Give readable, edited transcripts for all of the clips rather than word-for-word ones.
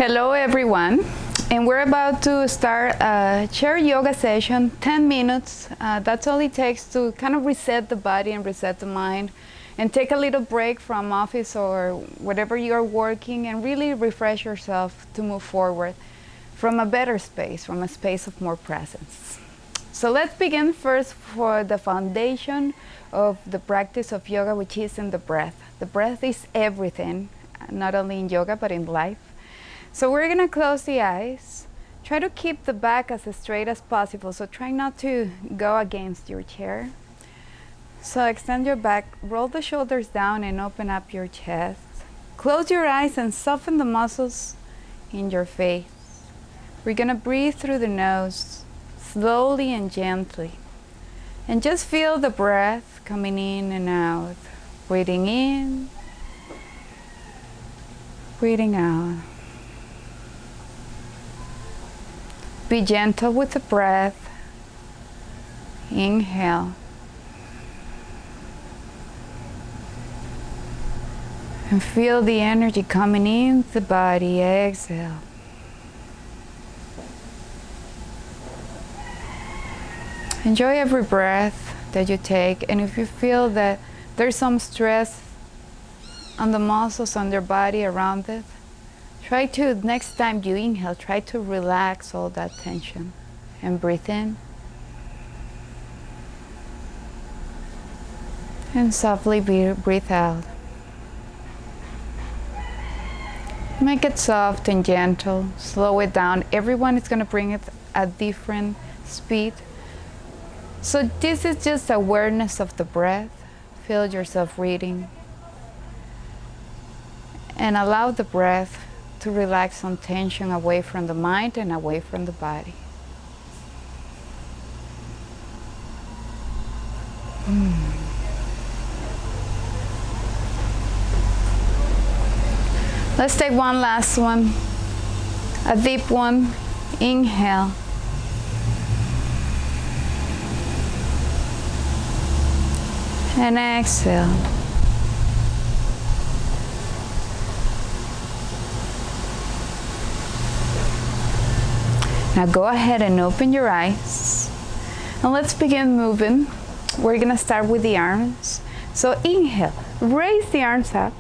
Hello everyone, and we're about to start a chair yoga session, 10 minutes. That's all it takes to kind of reset the body and reset the mind and take a little break from office or whatever you're working and really refresh yourself to move forward from a better space, from a space of more presence. So let's begin first for the foundation of the practice of yoga, which is in the breath. The breath is everything, not only in yoga but in life. So we're gonna close the eyes. Try to keep the back as straight as possible, so try not to go against your chair. So extend your back, roll the shoulders down and open up your chest. Close your eyes and soften the muscles in your face. We're gonna breathe through the nose, slowly and gently. And just feel the breath coming in and out. Breathing in, breathing out. Be gentle with the breath. Inhale. And feel the energy coming in the body. Exhale. Enjoy every breath that you take, and if you feel that there's some stress on the muscles on your body around it, try to, next time you inhale, try to relax all that tension and breathe in. And softly breathe out. Make it soft and gentle, slow it down. Everyone is gonna bring it at different speed. So this is just awareness of the breath. Feel yourself breathing. And allow the breath to relax some tension away from the mind and away from the body. Let's take one last one. A deep one. Inhale. And exhale. Now go ahead and open your eyes. And let's begin moving. We're gonna start with the arms. So inhale, raise the arms up,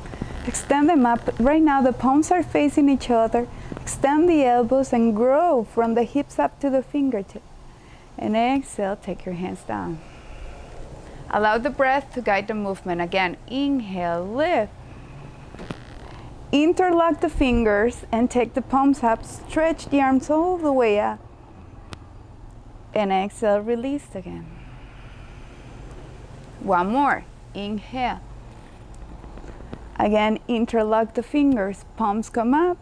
extend them up. Right now the palms are facing each other. Extend the elbows and grow from the hips up to the fingertips. And exhale, take your hands down. Allow the breath to guide the movement. Again, inhale, lift. Interlock the fingers and take the palms up. Stretch the arms all the way up. And exhale, release again. One more. Inhale. Again, interlock the fingers. Palms come up.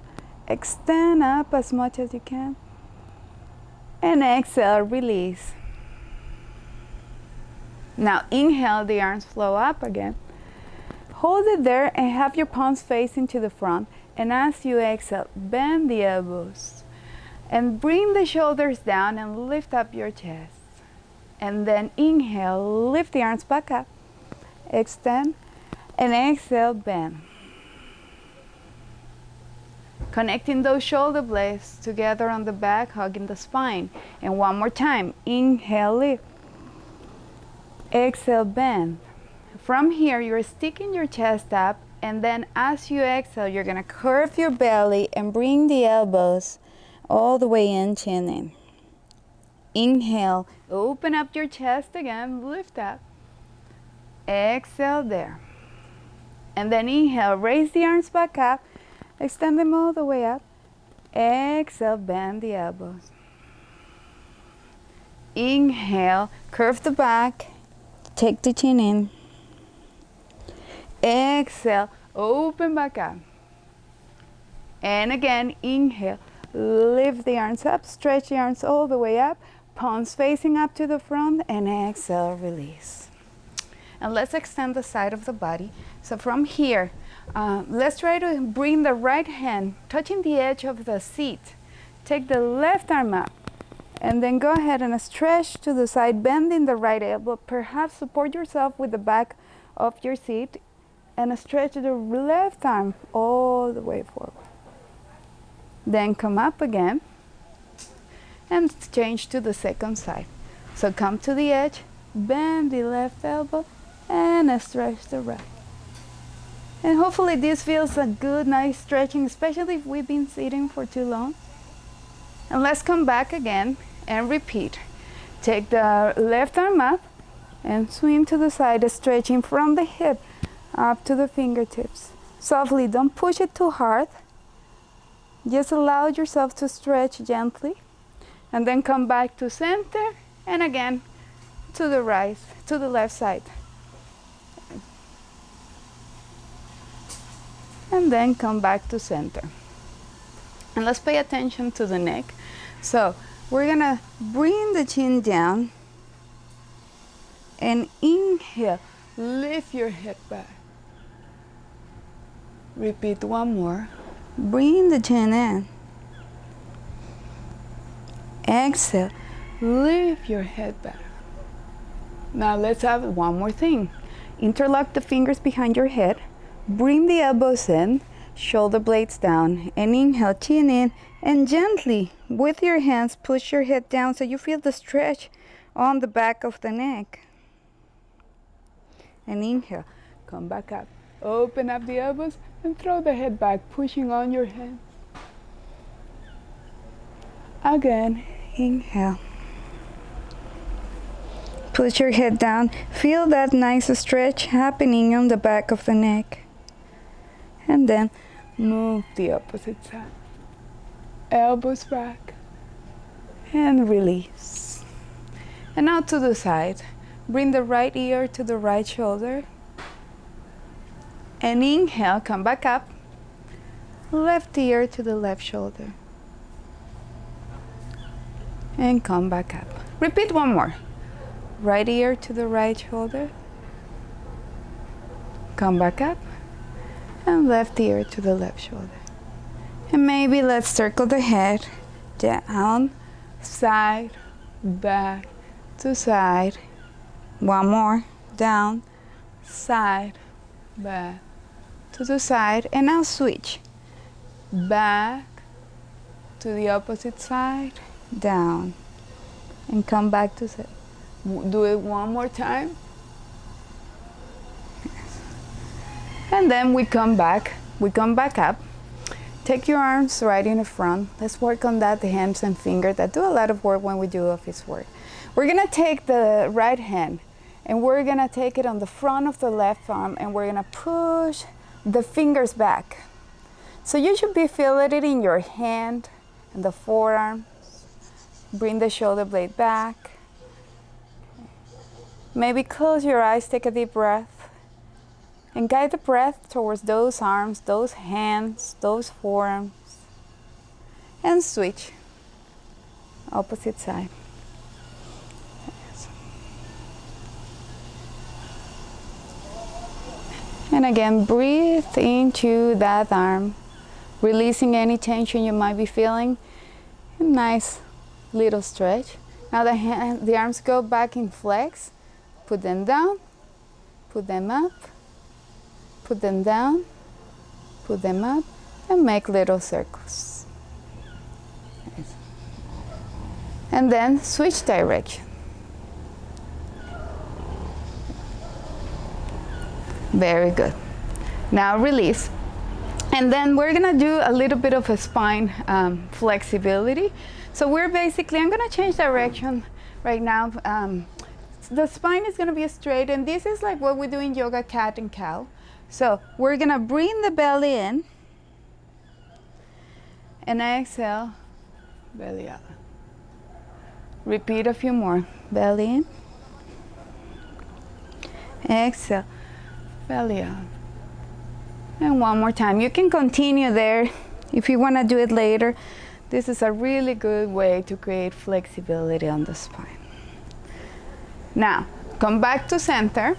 Extend up as much as you can. And exhale, release. Now inhale, the arms flow up again. Hold it there and have your palms facing to the front. And as you exhale, bend the elbows. And bring the shoulders down and lift up your chest. And then inhale, lift the arms back up. Extend. And exhale, bend. Connecting those shoulder blades together on the back, hugging the spine. And one more time. Inhale, lift. Exhale, bend. From here, you're sticking your chest up, and then as you exhale, you're gonna curve your belly and bring the elbows all the way in, chin in. Inhale, open up your chest again, lift up. Exhale there. And then inhale, raise the arms back up, extend them all the way up. Exhale, bend the elbows. Inhale, curve the back. Take the chin in. Exhale, open back up. And again, inhale, lift the arms up, stretch the arms all the way up, palms facing up to the front, and exhale, release. And let's extend the side of the body. So from here, let's try to bring the right hand touching the edge of the seat. Take the left arm up. And then go ahead and stretch to the side, bending the right elbow. Perhaps support yourself with the back of your seat and stretch the left arm all the way forward. Then come up again and change to the second side. So come to the edge, bend the left elbow and stretch the right. And hopefully this feels a good, nice stretching, especially if we've been sitting for too long. And let's come back again and repeat. Take the left arm up and swing to the side, stretching from the hip up to the fingertips. Softly, don't push it too hard. Just allow yourself to stretch gently. And then come back to center and again to the right, to the left side. And then come back to center. And let's pay attention to the neck. So we're gonna bring the chin down and inhale, lift your head back. Repeat one more. Bring the chin in. Exhale, lift your head back. Now let's have one more thing. Interlock the fingers behind your head. Bring the elbows in, shoulder blades down, and inhale, chin in, and gently, with your hands, push your head down so you feel the stretch on the back of the neck. And inhale, come back up. Open up the elbows and throw the head back, pushing on your hands. Again, inhale. Push your head down. Feel that nice stretch happening on the back of the neck. And then move the opposite side. Elbows back and release. And now to the side. Bring the right ear to the right shoulder. And inhale, come back up. Left ear to the left shoulder. And come back up. Repeat one more. Right ear to the right shoulder. Come back up. And left ear to the left shoulder. And maybe let's circle the head. Down, side, back to side. One more. Down, side, back to the side. And now switch. Back to the opposite side. Down. And come back to side. Do it one more time. And then we come back up. Take your arms right in the front. Let's work on that, the hands and fingers that do a lot of work when we do office work. We're gonna take the right hand and we're gonna take it on the front of the left arm and we're gonna push the fingers back. So you should be feeling it in your hand and the forearm. Bring the shoulder blade back. Maybe close your eyes, take a deep breath. And guide the breath towards those arms, those hands, those forearms. And switch. Opposite side. And again, breathe into that arm, releasing any tension you might be feeling. A nice little stretch. Now the arms go back in flex. Put them down, put them up. Put them down, put them up, and make little circles. And then switch direction. Very good. Now release. And then we're gonna do a little bit of a spine flexibility. So we're basically, I'm gonna change direction right now. The spine is gonna be straight, and this is like what we do in yoga, cat and cow. So we're gonna bring the belly in and exhale, belly out. Repeat a few more. Belly in, exhale, belly out. And one more time. You can continue there if you wanna do it later. This is a really good way to create flexibility on the spine. Now, come back to center.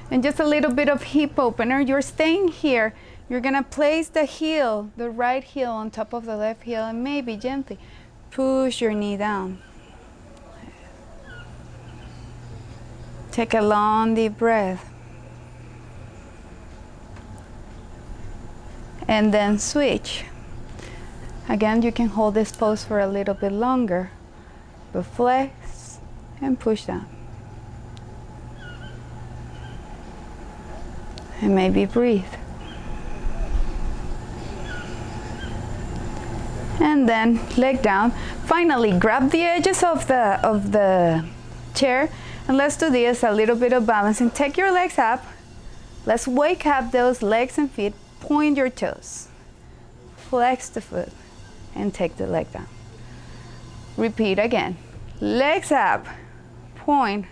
And just a little bit of hip opener. You're staying here. You're gonna place the heel, the right heel on top of the left heel, and maybe gently push your knee down. Take a long deep breath. And then switch. Again, you can hold this pose for a little bit longer, but flex and push down. And maybe breathe. And then leg down. Finally, grab the edges of the chair, and let's do this, a little bit of balance, and take your legs up. Let's wake up those legs and feet. Point your toes. Flex the foot and take the leg down. Repeat again. Legs up, point,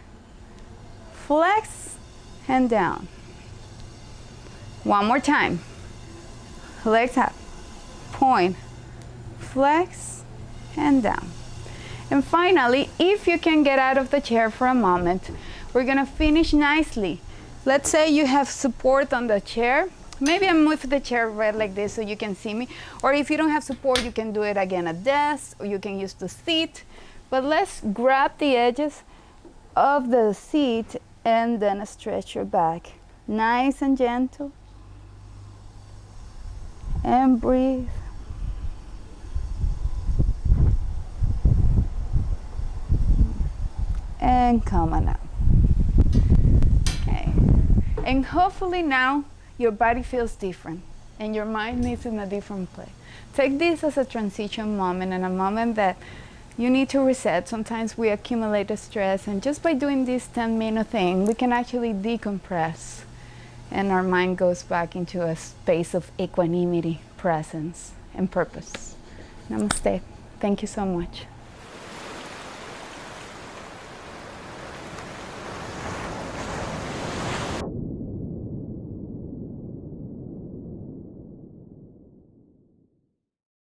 flex, and down. One more time. Legs up, point, flex, and down. And finally, if you can get out of the chair for a moment, we're gonna finish nicely. Let's say you have support on the chair. Maybe I move the chair right like this so you can see me. Or if you don't have support, you can do it again at desk, or you can use the seat. But let's grab the edges of the seat and then stretch your back. Nice and gentle. And breathe. And come on up. Okay. And hopefully now your body feels different and your mind is in a different place. Take this as a transition moment and a moment that you need to reset. Sometimes we accumulate the stress, and just by doing this 10-minute thing, we can actually decompress and our mind goes back into a space of equanimity, presence, and purpose. Namaste. Thank you so much.